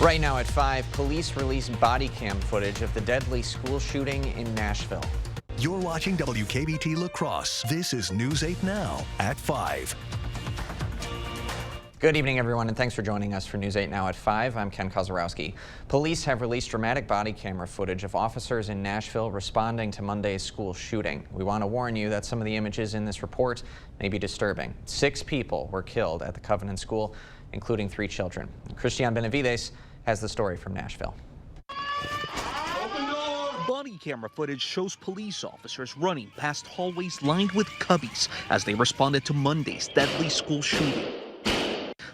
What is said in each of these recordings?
Right now at 5, police released body cam footage of the deadly school shooting in Nashville. You're watching WKBT La Crosse. This is News 8 Now at 5. Good evening, everyone, and thanks for joining us for News 8 Now at 5. I'm Ken Kozarowski. Police have released dramatic body camera footage of officers in Nashville responding to Monday's school shooting. We want to warn you that some of the images in this report may be disturbing. 6 people were killed at the Covenant School, including 3 children. Christian Benavides has the story from Nashville. Body camera footage shows police officers running past hallways lined with cubbies as they responded to Monday's deadly school shooting.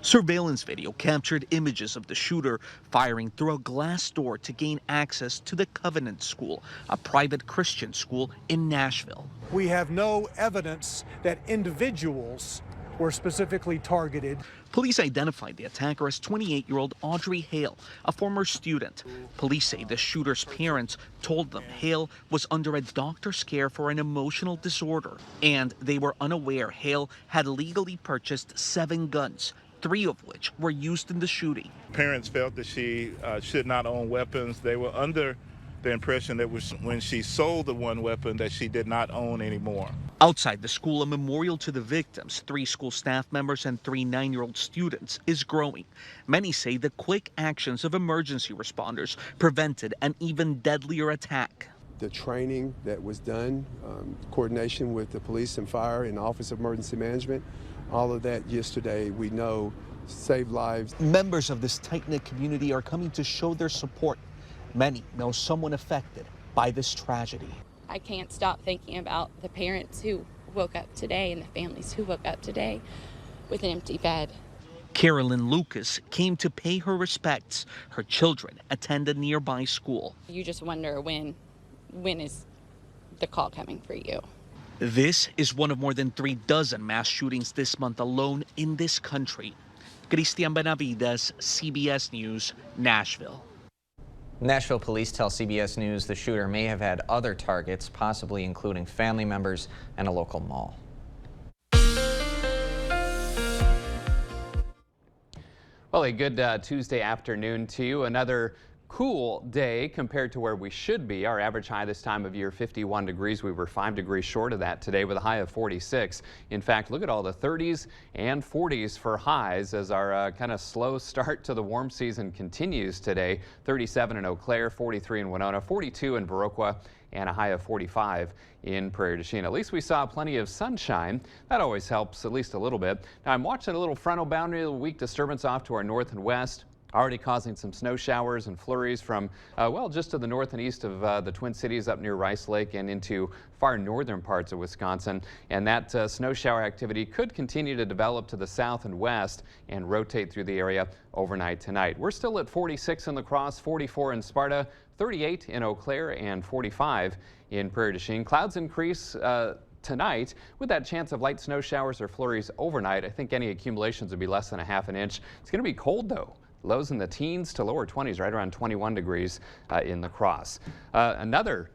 Surveillance video captured images of the shooter firing through a glass door to gain access to the Covenant School, a private Christian school in Nashville. We have no evidence that individuals were specifically targeted. Police identified the attacker as 28-year-old Audrey Hale, a former student. Police say the shooter's parents told them Hale was under a doctor's care for an emotional disorder, and they were unaware Hale had legally purchased 7 guns, 3 of which were used in the shooting. Parents felt that she should not own weapons. They were under the impression that when she sold the one weapon that she did not own anymore. Outside the school, a memorial to the victims, 3 school staff members and 3 9-year-old students, is growing. Many say the quick actions of emergency responders prevented an even deadlier attack. The training that was done, coordination with the police and fire and Office of Emergency Management, all of that yesterday, we know, saved lives. Members of this tight-knit community are coming to show their support. Many know someone affected by this tragedy. I can't stop thinking about the parents who woke up today and the families who woke up today with an empty bed. Carolyn Lucas came to pay her respects. Her children attend a nearby school. You just wonder when is the call coming for you? This is one of more than 3 dozen mass shootings this month alone in this country. Christian Benavides, CBS News, Nashville. Nashville police tell CBS News the shooter may have had other targets, possibly including family members and a local mall. Well, a good Tuesday afternoon to you. Another cool day compared to where we should be. Our average high this time of year, 51 degrees. We were 5 degrees short of that today with a high of 46. In fact, look at all the 30s and 40s for highs as our kind of slow start to the warm season continues today. 37 in Eau Claire, 43 in Winona, 42 in Viroqua, and a high of 45 in Prairie du Chien. At least we saw plenty of sunshine. That always helps at least a little bit. Now I'm watching a little frontal boundary of the week disturbance off to our north and west. Already causing some snow showers and flurries from, well, just to the north and east of the Twin Cities up near Rice Lake and into far northern parts of Wisconsin. And that snow shower activity could continue to develop to the south and west and rotate through the area overnight tonight. We're still at 46 in La Crosse, 44 in Sparta, 38 in Eau Claire, and 45 in Prairie du Chien. Clouds increase tonight with that chance of light snow showers or flurries overnight. I think any accumulations would be less than a half an inch. It's going to be cold, though. Lows in the teens to lower 20s, right around 21 degrees in La Crosse. Another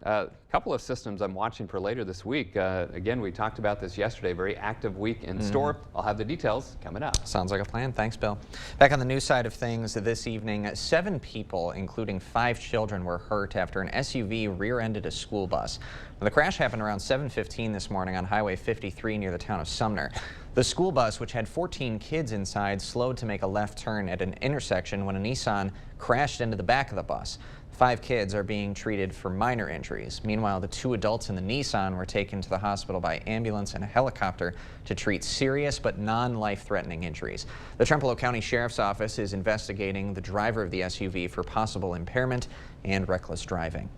couple of systems I'm watching for later this week. Again, we talked about this yesterday. Very active week in store. I'll have the details coming up. Sounds like a plan. Thanks, Bill. Back on the news side of things this evening, 7 people, including 5 children, were hurt after an SUV rear-ended a school bus. The crash happened around 7:15 this morning on Highway 53 near the town of Sumner. The school bus, which had 14 kids inside, slowed to make a left turn at an intersection when a Nissan crashed into the back of the bus. 5 kids are being treated for minor injuries. Meanwhile, the 2 adults in the Nissan were taken to the hospital by ambulance and a helicopter to treat serious but non-life-threatening injuries. The Trempealeau County Sheriff's Office is investigating the driver of the SUV for possible impairment and reckless driving.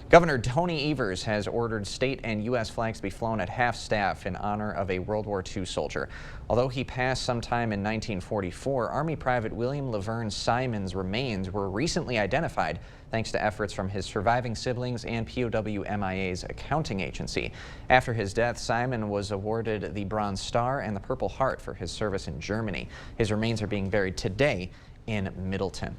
Governor Tony Evers has ordered state and U.S. flags to be flown at half-staff in honor of a World War II soldier. Although he passed sometime in 1944, Army Private William Laverne Simon's remains were recently identified thanks to efforts from his surviving siblings and POW MIA's accounting agency. After his death, Simon was awarded the Bronze Star and the Purple Heart for his service in Germany. His remains are being buried today in Middleton.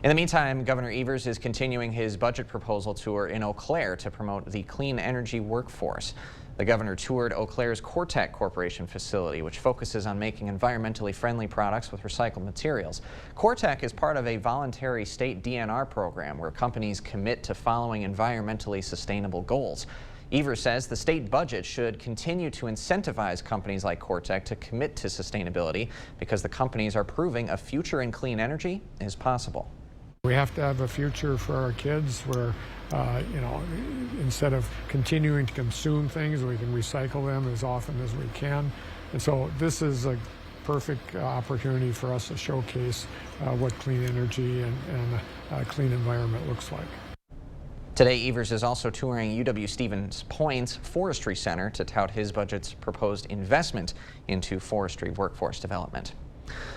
In the meantime, Governor Evers is continuing his budget proposal tour in Eau Claire to promote the clean energy workforce. The governor toured Eau Claire's Cortec Corporation facility, which focuses on making environmentally friendly products with recycled materials. Cortec is part of a voluntary state DNR program where companies commit to following environmentally sustainable goals. Evers says the state budget should continue to incentivize companies like Cortec to commit to sustainability because the companies are proving a future in clean energy is possible. We have to have a future for our kids where, instead of continuing to consume things, we can recycle them as often as we can. And so this is a perfect opportunity for us to showcase what clean energy and a clean environment looks like. Today, Evers is also touring UW-Stevens Point's Forestry Center to tout his budget's proposed investment into forestry workforce development.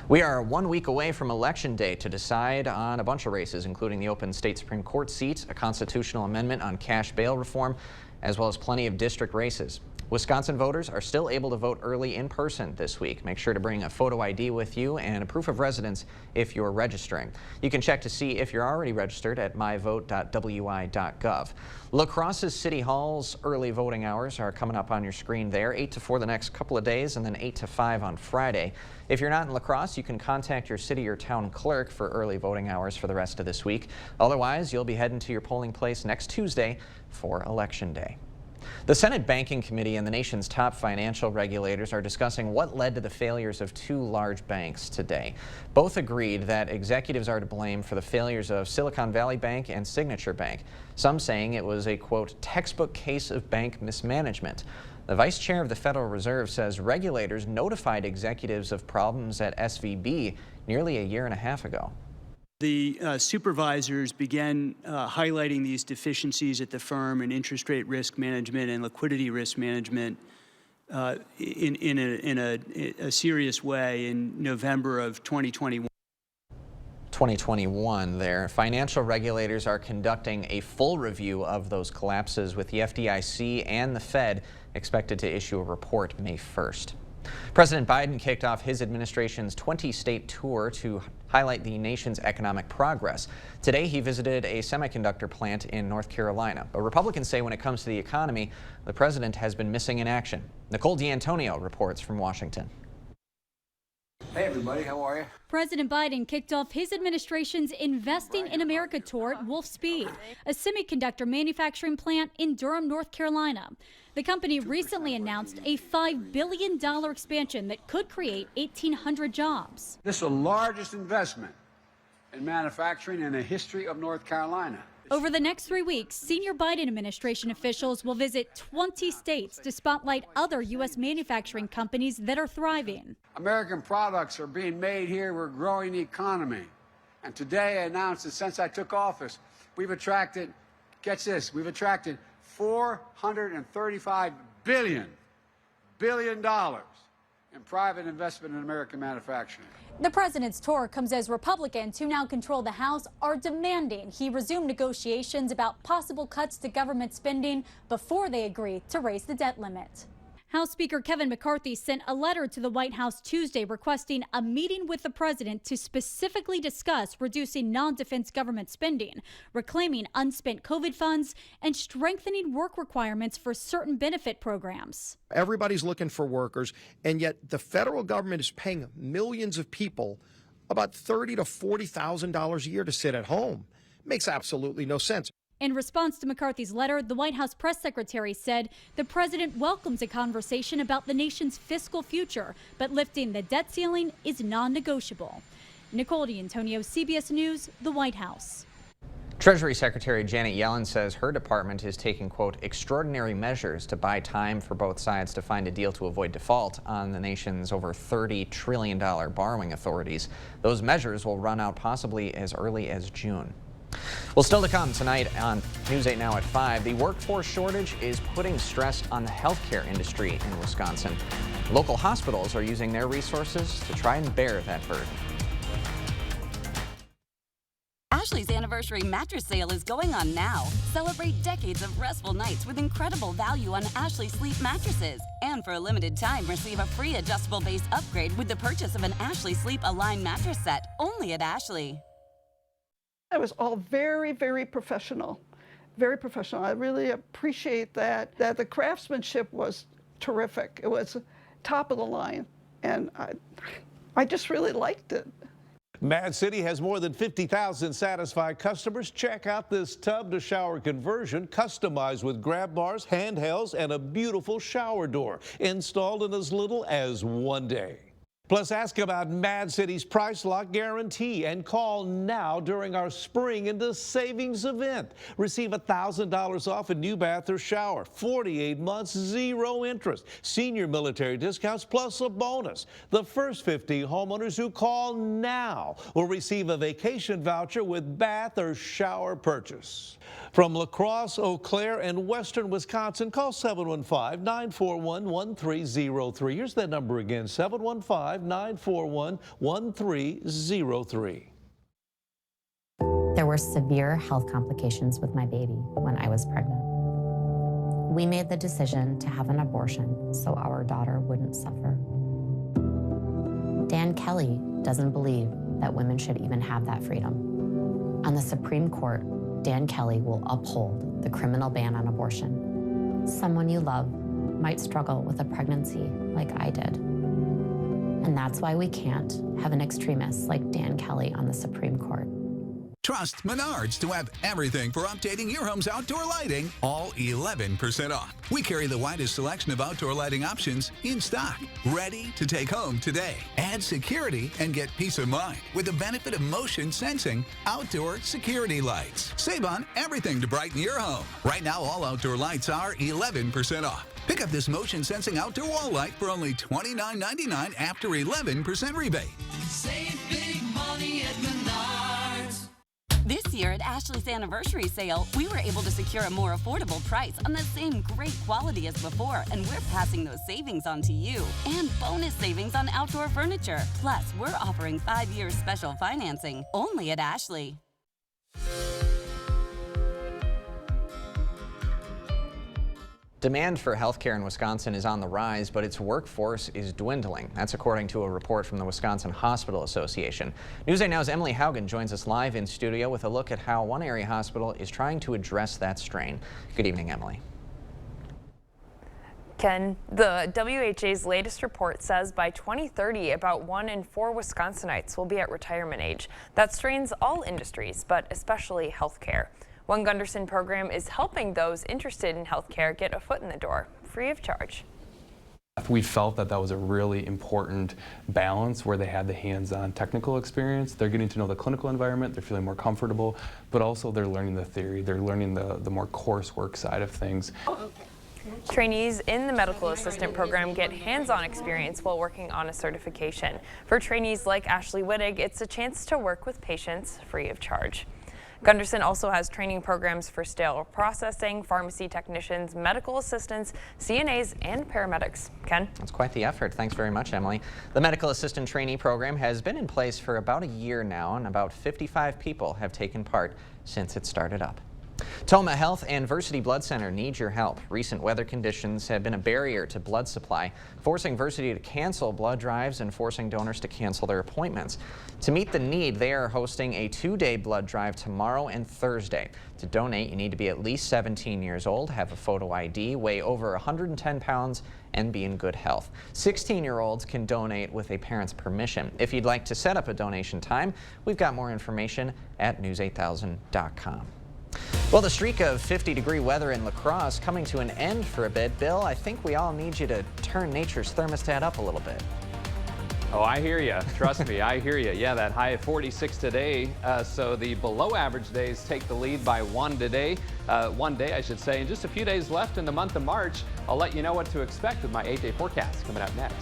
We are 1 week away from Election Day to decide on a bunch of races, including the open state Supreme Court seat, a constitutional amendment on cash bail reform, as well as plenty of district races. Wisconsin voters are still able to vote early in person this week. Make sure to bring a photo ID with you and a proof of residence if you're registering. You can check to see if you're already registered at myvote.wi.gov. La Crosse's City Hall's early voting hours are coming up on your screen there, 8 to 4 the next couple of days and then 8 to 5 on Friday. If you're not in La Crosse, you can contact your city or town clerk for early voting hours for the rest of this week. Otherwise, you'll be heading to your polling place next Tuesday for Election Day. The Senate Banking Committee and the nation's top financial regulators are discussing what led to the failures of 2 large banks today. Both agreed that executives are to blame for the failures of Silicon Valley Bank and Signature Bank, some saying it was a, quote, textbook case of bank mismanagement. The vice chair of the Federal Reserve says regulators notified executives of problems at SVB nearly a year and a half ago. The supervisors began highlighting these deficiencies at the firm in interest rate risk management and liquidity risk management in a serious way in November of 2021. 2021 there. Financial regulators are conducting a full review of those collapses, with the FDIC and the Fed expected to issue a report May 1st. President Biden kicked off his administration's 20-state tour to highlight the nation's economic progress. Today, he visited a semiconductor plant in North Carolina. But Republicans say when it comes to the economy, the president has been missing in action. Nicole D'Antonio reports from Washington. Hey everybody, how are you? President Biden kicked off his administration's Investing in America tour at Wolfspeed, a semiconductor manufacturing plant in Durham, North Carolina. The company recently announced a $5 billion expansion that could create 1,800 jobs. This is the largest investment in manufacturing in the history of North Carolina. Over the next 3 weeks, senior Biden administration officials will visit 20 states to spotlight other U.S. manufacturing companies that are thriving. American products are being made here. We're growing the economy. And today I announced that since I took office, we've attracted, catch this, we've attracted $435 billion in private investment in American manufacturing. The president's tour comes as Republicans, who now control the House, are demanding he resume negotiations about possible cuts to government spending before they agree to raise the debt limit. House Speaker Kevin McCarthy sent a letter to the White House Tuesday requesting a meeting with the president to specifically discuss reducing non-defense government spending, reclaiming unspent COVID funds, and strengthening work requirements for certain benefit programs. Everybody's looking for workers, and yet the federal government is paying millions of people about $30,000 to $40,000 a year to sit at home. Makes absolutely no sense. In response to McCarthy's letter, the White House press secretary said the president welcomes a conversation about the nation's fiscal future, but lifting the debt ceiling is non-negotiable. Nicole D'Antonio, CBS News, the White House. Treasury Secretary Janet Yellen says her department is taking, quote, extraordinary measures to buy time for both sides to find a deal to avoid default on the nation's over $30 trillion borrowing authorities. Those measures will run out possibly as early as June. Well, still to come tonight on News 8 Now at 5, the workforce shortage is putting stress on the healthcare industry in Wisconsin. Local hospitals are using their resources to try and bear that burden. Ashley's anniversary mattress sale is going on now. Celebrate decades of restful nights with incredible value on Ashley Sleep mattresses. And for a limited time, receive a free adjustable base upgrade with the purchase of an Ashley Sleep Align mattress set, only at Ashley. It was all very, very professional. very professional. I really appreciate that the craftsmanship was terrific. It was top of the line, and I just really liked it. Mad City has more than 50,000 satisfied customers. Check out this tub to shower conversion, customized with grab bars, handhelds, and a beautiful shower door, installed in as little as 1 day. Plus, ask about Mad City's Price Lock Guarantee and call now during our Spring into Savings event. Receive $1,000 off a new bath or shower, 48 months, 0 interest, senior military discounts, plus a bonus. The first 50 homeowners who call now will receive a vacation voucher with bath or shower purchase. From La Crosse, Eau Claire, and Western Wisconsin, call 715-941-1303. Here's that number again, 715-941-1303. There were severe health complications with my baby when I was pregnant. We made the decision to have an abortion so our daughter wouldn't suffer. Dan Kelly doesn't believe that women should even have that freedom. On the Supreme Court, Dan Kelly will uphold the criminal ban on abortion. Someone you love might struggle with a pregnancy like I did. And that's why we can't have an extremist like Dan Kelly on the Supreme Court. Trust Menards to have everything for updating your home's outdoor lighting, all 11% off. We carry the widest selection of outdoor lighting options in stock, ready to take home today. Add security and get peace of mind with the benefit of motion sensing outdoor security lights. Save on everything to brighten your home. Right now, all outdoor lights are 11% off. Pick up this motion sensing outdoor wall light for only $29.99 after 11% rebate. Save big money at Menards. This year at Ashley's anniversary sale, we were able to secure a more affordable price on the same great quality as before, and we're passing those savings on to you. And bonus savings on outdoor furniture. Plus, we're offering 5 years special financing only at Ashley. Demand for healthcare in Wisconsin is on the rise, but its workforce is dwindling. That's according to a report from the Wisconsin Hospital Association. News 8 Now's Emily Haugen joins us live in studio with a look at how one area hospital is trying to address that strain. Good evening, Emily. Ken, the WHA's latest report says by 2030, about 1 in 4 Wisconsinites will be at retirement age. That strains all industries, but especially healthcare. One Gunderson program is helping those interested in healthcare get a foot in the door, free of charge. We felt that that was a really important balance where they had the hands-on technical experience. They're getting to know the clinical environment, they're feeling more comfortable, but also they're learning the theory, they're learning the more coursework side of things. Trainees in the medical assistant program get hands-on experience while working on a certification. For trainees like Ashley Wittig, it's a chance to work with patients free of charge. Gunderson also has training programs for sterile processing, pharmacy technicians, medical assistants, CNAs, and paramedics. Ken? That's quite the effort. Thanks very much, Emily. The medical assistant trainee program has been in place for about a year now, and about 55 people have taken part since it started up. Toma Health and Versiti Blood Center need your help. Recent weather conditions have been a barrier to blood supply, forcing Versiti to cancel blood drives and forcing donors to cancel their appointments. To meet the need, they are hosting a 2-day blood drive tomorrow and Thursday. To donate, you need to be at least 17 years old, have a photo ID, weigh over 110 pounds, and be in good health. 16-year-olds can donate with a parent's permission. If you'd like to set up a donation time, we've got more information at news8000.com. Well, the streak of 50-degree weather in La Crosse coming to an end for a bit. Bill, I think we all need you to turn nature's thermostat up a little bit. Oh, I hear you. Trust me, I hear you. Yeah, that high of 46 today. So the below average days take the lead by one day, I should say. And just a few days left in the month of March. I'll let you know what to expect with my 8-day forecast coming up next.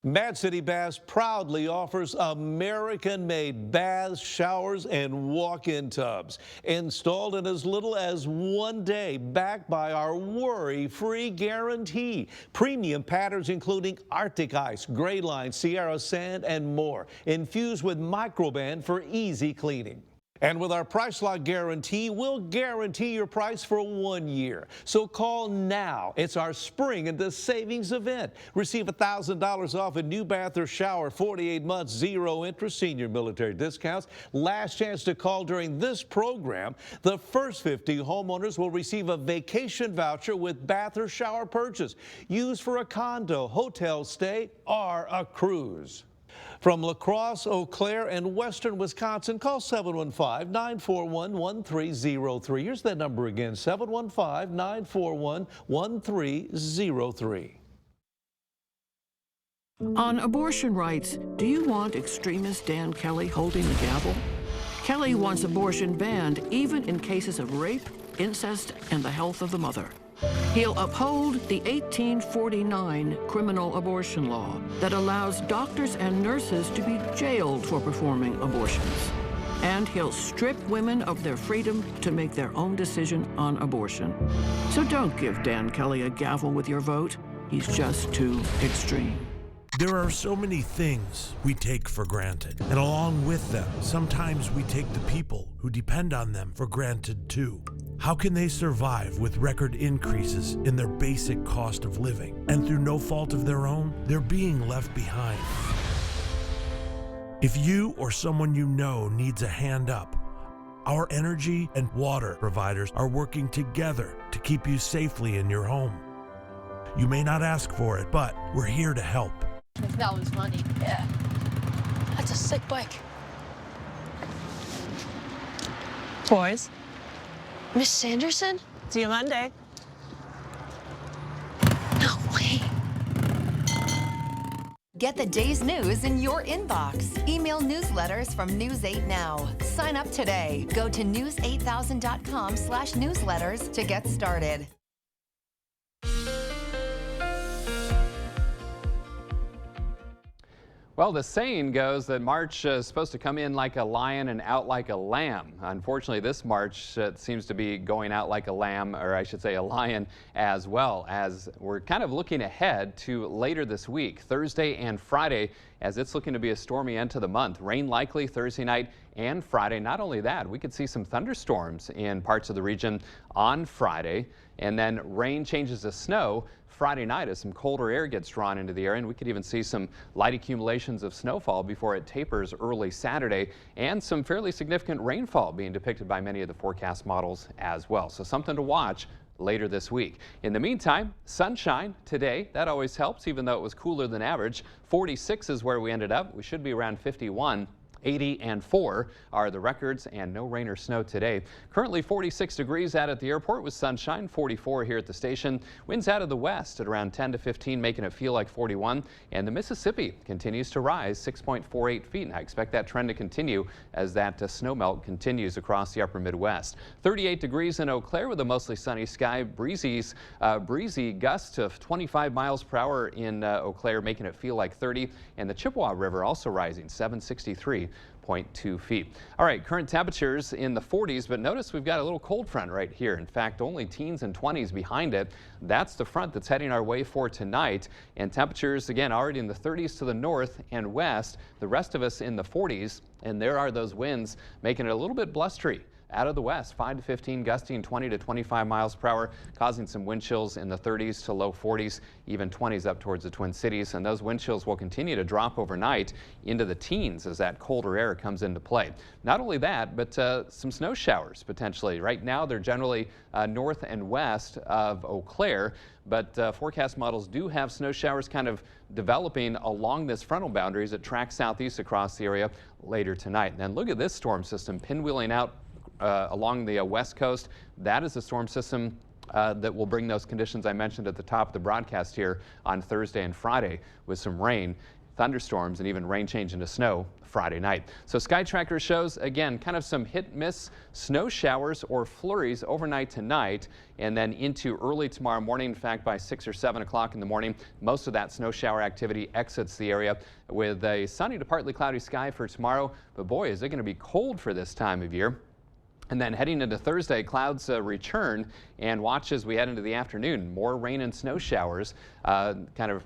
Mad City Baths proudly offers American-made baths, showers, and walk-in tubs. Installed in as little as 1 day, backed by our worry-free guarantee. Premium patterns including Arctic Ice, Gray Line, Sierra Sand, and more. Infused with Microban for easy cleaning. And with our Price Lock guarantee, we'll guarantee your price for 1 year. So call now. It's our spring into savings event. Receive $1,000 off a new bath or shower, 48 months, 0 interest, senior military discounts. Last chance to call during this program. The first 50 homeowners will receive a vacation voucher with bath or shower purchase. Used for a condo, hotel stay, or a cruise. From La Crosse, Eau Claire, and Western Wisconsin, call 715-941-1303. Here's that number again, 715-941-1303. On abortion rights, do you want extremist Dan Kelly holding the gavel? Kelly wants abortion banned even in cases of rape, incest, and the health of the mother. He'll uphold the 1849 criminal abortion law that allows doctors and nurses to be jailed for performing abortions. And he'll strip women of their freedom to make their own decision on abortion. So don't give Dan Kelly a gavel with your vote. He's just too extreme. There are so many things we take for granted, and along with them, sometimes we take the people who depend on them for granted too. How can they survive with record increases in their basic cost of living? And through no fault of their own, they're being left behind. If you or someone you know needs a hand up, our energy and water providers are working together to keep you safely in your home. You may not ask for it, but we're here to help. If that was money. Yeah. That's a sick bike. Boys. Miss Sanderson? See you Monday. No way. Get the day's news in your inbox. Email newsletters from News 8 Now. Sign up today. Go to news8000.com/newsletters to get started. Well, the saying goes that March is supposed to come in like a lion and out like a lamb. Unfortunately, this March seems to be going out like a lamb, or I should say a lion, as well, as we're kind of looking ahead to later this week, Thursday and Friday, as it's looking to be a stormy end to the month. Rain likely Thursday night and Friday. Not only that, we could see some thunderstorms in parts of the region on Friday, and then rain changes to snow Friday night as some colder air gets drawn into the area, and we could even see some light accumulations of snowfall before it tapers early Saturday, and some fairly significant rainfall being depicted by many of the forecast models as well. So something to watch later this week. In the meantime, sunshine today. That always helps, even though it was cooler than average. 46 is where we ended up. We should be around 51. 80 and 4 are the records, and no rain or snow today. Currently 46 degrees out at the airport with sunshine, 44 here at the station. Winds out of the west at around 10 to 15, making it feel like 41. And the Mississippi continues to rise 6.48 feet. And I expect that trend to continue as that snow melt continues across the upper Midwest. 38 degrees in Eau Claire with a mostly sunny sky. Breezy gusts of 25 miles per hour in Eau Claire, making it feel like 30. And the Chippewa River also rising 763.2 feet. All right, current temperatures in the 40s, but notice we've got a little cold front right here. In fact, only teens and 20s behind it. That's the front that's heading our way for tonight. And temperatures, again, already in the 30s to the north and west. The rest of us in the 40s, and there are those winds making it a little bit blustery. Out of the west, 5 to 15, gusting 20 to 25 miles per hour, causing some wind chills in the 30s to low 40s, even 20s up towards the Twin Cities. And those wind chills will continue to drop overnight into the teens as that colder air comes into play. Not only that, but some snow showers potentially. Right now, they're generally north and west of Eau Claire, but forecast models do have snow showers kind of developing along this frontal boundary as it tracks southeast across the area later tonight. And then look at this storm system pinwheeling out along the west coast. That is the storm system that will bring those conditions I mentioned at the top of the broadcast here on Thursday and Friday, with some rain, thunderstorms, and even rain change into snow Friday night. So Sky Tracker shows, again, kind of some hit-miss snow showers or flurries overnight tonight, and then into early tomorrow morning. In fact, by 6 or 7 o'clock in the morning, most of that snow shower activity exits the area with a sunny to partly cloudy sky for tomorrow. But boy, is it going to be cold for this time of year. And then heading into Thursday, clouds return, and watch as we head into the afternoon. More rain and snow showers kind of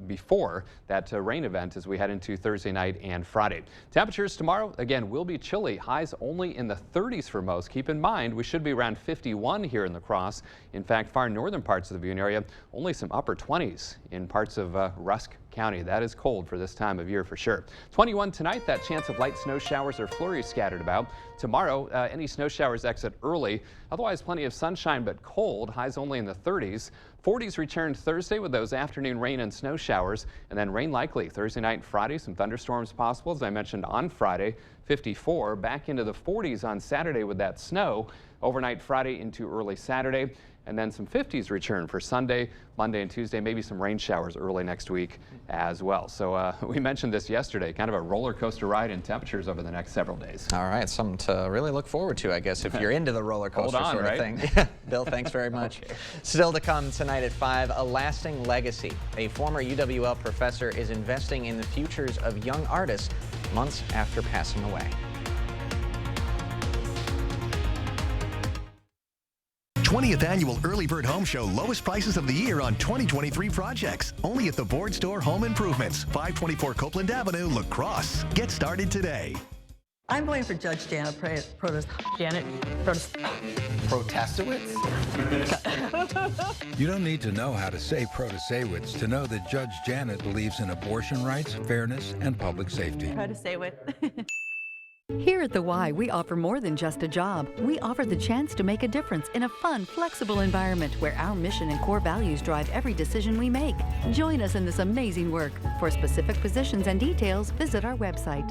before that rain event as we head into Thursday night and Friday. Temperatures tomorrow, again, will be chilly. Highs only in the 30s for most. Keep in mind, we should be around 51 here in La Crosse. In fact, far northern parts of the viewing area, only some upper 20s in parts of Rusk County. That is cold for this time of year for sure. 21 tonight, that chance of light snow showers or flurries scattered about. Tomorrow, any snow showers exit early. Otherwise, plenty of sunshine, but cold. Highs only in the 30s. 40s return Thursday with those afternoon rain and snow showers, and then rain likely Thursday night and Friday. Some thunderstorms possible, as I mentioned, on Friday. 54 back into the 40s on Saturday with that snow. Overnight Friday into early Saturday. And then some 50s return for Sunday, Monday, and Tuesday. Maybe some rain showers early next week as well. So we mentioned this yesterday, kind of a roller coaster ride in temperatures over the next several days. All right, something to really look forward to, I guess, if you're into the roller coaster Hold on, sort of right? thing. Bill, thanks very much. Okay. Still to come tonight at 5, a lasting legacy. A former UWL professor is investing in the futures of young artists months after passing away. 20th Annual Early Bird Home Show. Lowest prices of the year on 2023 projects. Only at the Board Store Home Improvements, 524 Copeland Avenue, La Crosse. Get started today. I'm going for Judge Janet Protasiewicz? You don't need to know how to say Protasiewicz to know that Judge Janet believes in abortion rights, fairness, and public safety. Protasiewicz. Here at The Y, we offer more than just a job. We offer the chance to make a difference in a fun, flexible environment where our mission and core values drive every decision we make. Join us in this amazing work. For specific positions and details, visit our website.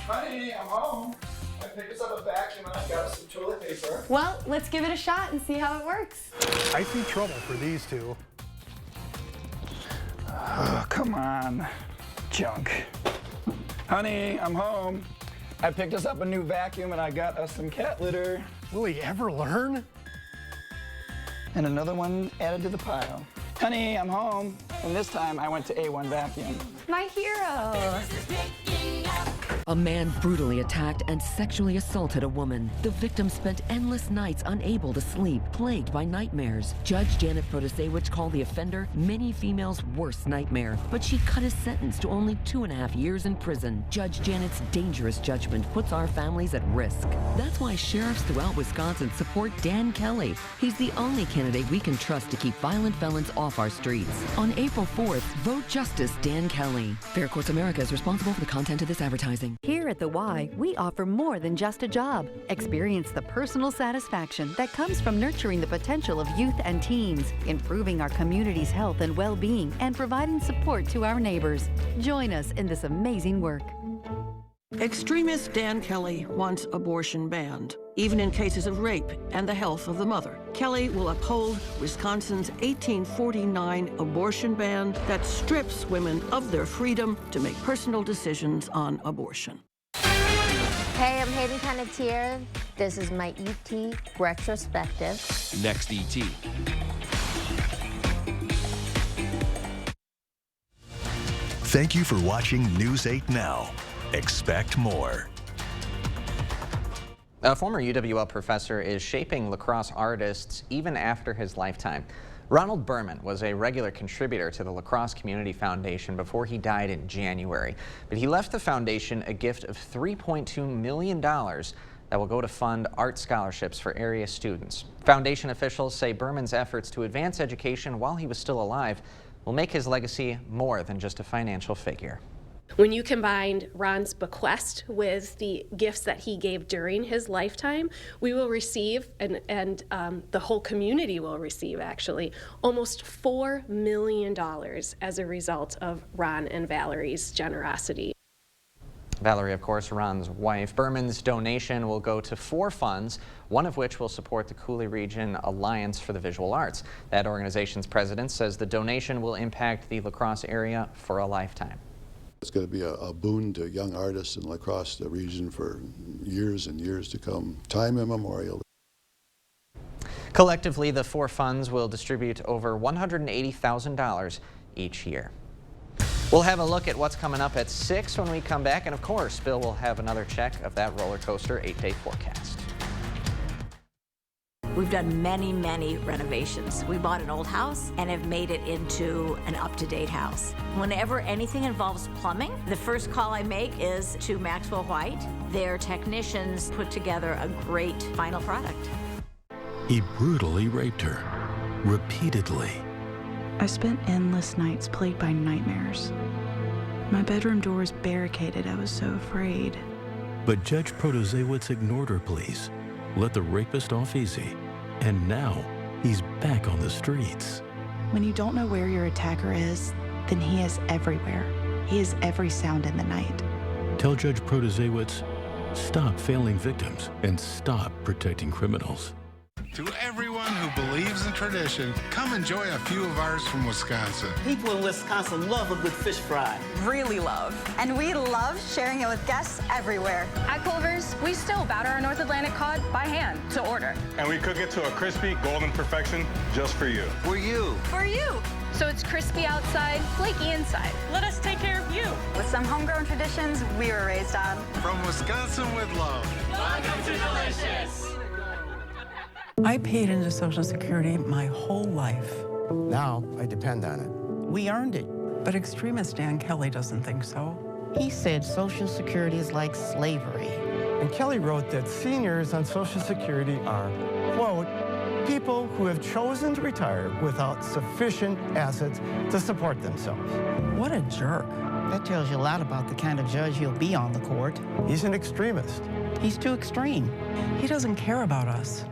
Honey, I'm home. I picked us up a vacuum and I got us some toilet paper. Well, let's give it a shot and see how it works. I see trouble for these two. Oh, come on, junk. Honey, I'm home. I picked us up a new vacuum and I got us some cat litter. Will he ever learn? And another one added to the pile. Honey, I'm home. And this time I went to A1 Vacuum. My hero. A man brutally attacked and sexually assaulted a woman. The victim spent endless nights unable to sleep, plagued by nightmares. Judge Janet Protasiewicz called the offender many females' worst nightmare, but she cut his sentence to only 2.5 years in prison. Judge Janet's dangerous judgment puts our families at risk. That's why sheriffs throughout Wisconsin support Dan Kelly. He's the only candidate we can trust to keep violent felons off our streets. On April 4th, vote Justice Dan Kelly. Fair Courts America is responsible for the content of this advertising. Here at The Y, we offer more than just a job. Experience the personal satisfaction that comes from nurturing the potential of youth and teens, improving our community's health and well-being, and providing support to our neighbors. Join us in this amazing work. Extremist Dan Kelly wants abortion banned, even in cases of rape and the health of the mother. Kelly will uphold Wisconsin's 1849 abortion ban that strips women of their freedom to make personal decisions on abortion. Hey, I'm Hayden Panettiere. This is my ET retrospective. Next ET. Thank you for watching News 8 Now. Expect more. A former UWL professor is shaping La Crosse artists even after his lifetime. Ronald Berman was a regular contributor to the La Crosse Community Foundation before he died in January. But he left the foundation a gift of $3.2 million that will go to fund art scholarships for area students. Foundation officials say Berman's efforts to advance education while he was still alive will make his legacy more than just a financial figure. When you combined Ron's bequest with the gifts that he gave during his lifetime, we will receive, and the whole community will receive actually, almost $4 million as a result of Ron and Valerie's generosity. Valerie, of course, Ron's wife. Berman's donation will go to 4 funds, one of which will support the Coulee Region Alliance for the Visual Arts. That organization's president says the donation will impact the La Crosse area for a lifetime. It's going to be a boon to young artists in La Crosse, the region, for years and years to come, time immemorial. Collectively, the 4 funds will distribute over $180,000 each year. We'll have a look at what's coming up at 6 when we come back, and of course, Bill will have another check of that roller coaster 8-day forecast. We've We've done many, many renovations. We bought an old house and have made it into an up-to-date house. Whenever anything involves plumbing, the first call I make is to Maxwell White. Their technicians put together a great final product. He brutally raped her, repeatedly. I spent endless nights plagued by nightmares. My bedroom doors barricaded. I was so afraid. But Judge Protasiewicz ignored her pleas, let the rapist off easy, and now he's back on the streets. When you don't know where your attacker is, then he is everywhere. He is every sound in the night. Tell Judge Protasiewicz, stop failing victims and stop protecting criminals. To everyone who believes in tradition, come enjoy a few of ours from Wisconsin. People in Wisconsin love a good fish fry. Really love. And we love sharing it with guests everywhere. At Culver's, we still batter our North Atlantic cod by hand to order. And we cook it to a crispy, golden perfection just for you. For you. For you. So it's crispy outside, flaky inside. Let us take care of you. With some homegrown traditions we were raised on. From Wisconsin with love. Welcome to Delicious. I paid into Social Security my whole life. Now I depend on it. We earned it. But extremist Dan Kelly doesn't think so. He said Social Security is like slavery. And Kelly wrote that seniors on Social Security are, quote, people who have chosen to retire without sufficient assets to support themselves. What a jerk. That tells you a lot about the kind of judge he'll be on the court. He's an extremist. He's too extreme. He doesn't care about us.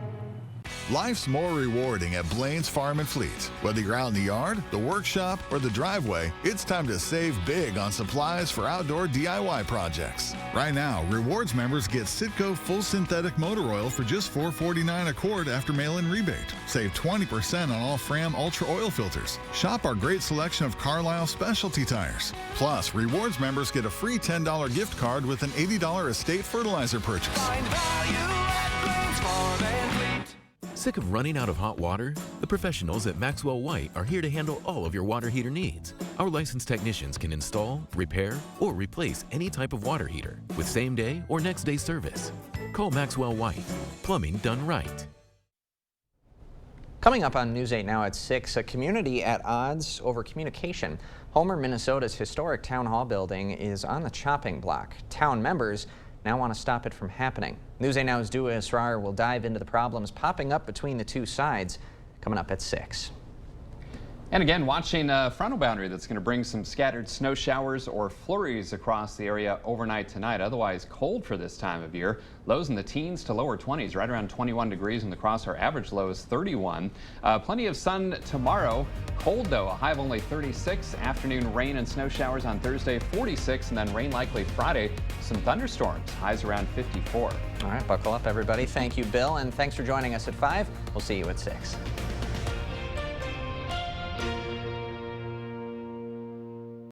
Life's more rewarding at Blaine's Farm and Fleet. Whether you're out in the yard, the workshop, or the driveway, it's time to save big on supplies for outdoor DIY projects. Right now, Rewards members get Citgo Full Synthetic Motor Oil for just $4.49 a quart after mail-in rebate. Save 20% on all Fram Ultra Oil filters. Shop our great selection of Carlisle specialty tires. Plus, Rewards members get a free $10 gift card with an $80 estate fertilizer purchase. Find value at Blaine's Farm and Fleet. Sick of running out of hot water? The professionals at Maxwell White are here to handle all of your water heater needs. Our licensed technicians can install, repair, or replace any type of water heater with same-day or next-day service. Call Maxwell White. Plumbing done right. Coming up on News 8 now at 6, a community at odds over communication. Homer, Minnesota's historic town hall building is on the chopping block. Town members now want to stop it from happening. News 8 Now's Dua Israr will dive into the problems popping up between the two sides, coming up at 6. And again, watching a frontal boundary that's going to bring some scattered snow showers or flurries across the area overnight tonight. Otherwise cold for this time of year. Lows in the teens to lower 20s, right around 21 degrees in the cross. Our average low is 31. Plenty of sun tomorrow. Cold though, a high of only 36. Afternoon rain and snow showers on Thursday, 46, and then rain likely Friday. Some thunderstorms, highs around 54. All right, buckle up everybody. Thank you, Bill, and thanks for joining us at 5. We'll see you at 6.